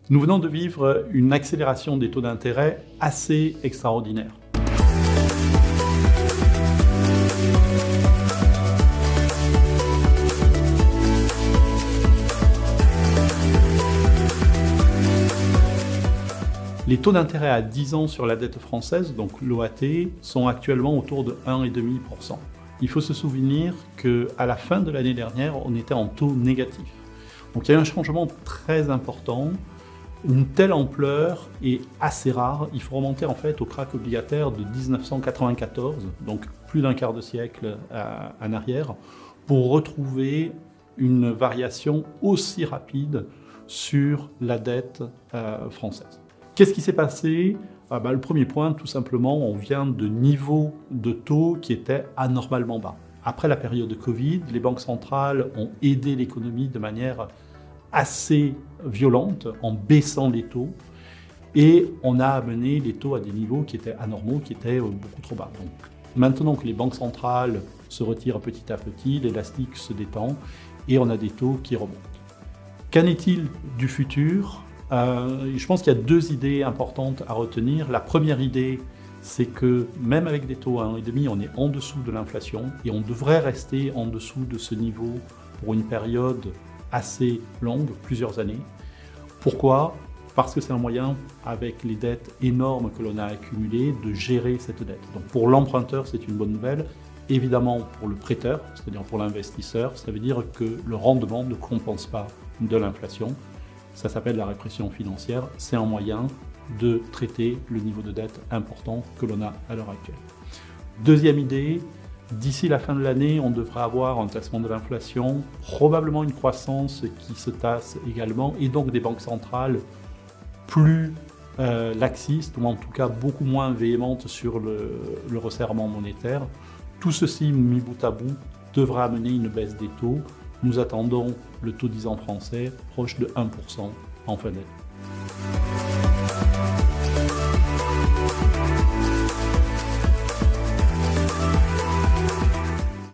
Nous venons de vivre une accélération des taux d'intérêt assez extraordinaire. Les taux d'intérêt à 10 ans sur la dette française, donc l'OAT, sont actuellement autour de 1,5%. Il faut se souvenir qu'à la fin de l'année dernière, on était en taux négatif. Donc il y a un changement très important. Une telle ampleur est assez rare. Il faut remonter en fait au krach obligataire de 1994, donc plus d'un quart de siècle en arrière, pour retrouver une variation aussi rapide sur la dette française. Qu'est-ce qui s'est passé ? Le premier point, tout simplement, on vient de niveaux de taux qui étaient anormalement bas. Après la période de Covid, les banques centrales ont aidé l'économie de manière assez violente en baissant les taux et on a amené les taux à des niveaux qui étaient anormaux, qui étaient beaucoup trop bas. Donc, maintenant que les banques centrales se retirent petit à petit, l'élastique se détend et on a des taux qui remontent. Qu'en est-il du futur ? Je pense qu'il y a deux idées importantes à retenir. La première idée, c'est que même avec des taux à 1,5, on est en dessous de l'inflation et on devrait rester en dessous de ce niveau pour une période assez longue, plusieurs années. Pourquoi ? Parce que c'est un moyen, avec les dettes énormes que l'on a accumulées, de gérer cette dette. Donc pour l'emprunteur, c'est une bonne nouvelle. Évidemment, pour le prêteur, c'est-à-dire pour l'investisseur, ça veut dire que le rendement ne compense pas de l'inflation. Ça s'appelle la répression financière. C'est un moyen de traiter le niveau de dette important que l'on a à l'heure actuelle. Deuxième idée, d'ici la fin de l'année, on devrait avoir un tassement de l'inflation, probablement une croissance qui se tasse également, et donc des banques centrales plus laxistes, ou en tout cas beaucoup moins véhémentes sur le resserrement monétaire. Tout ceci, mis bout à bout, devra amener une baisse des taux. Nous attendons le taux 10 ans français proche de 1% en fin d'année.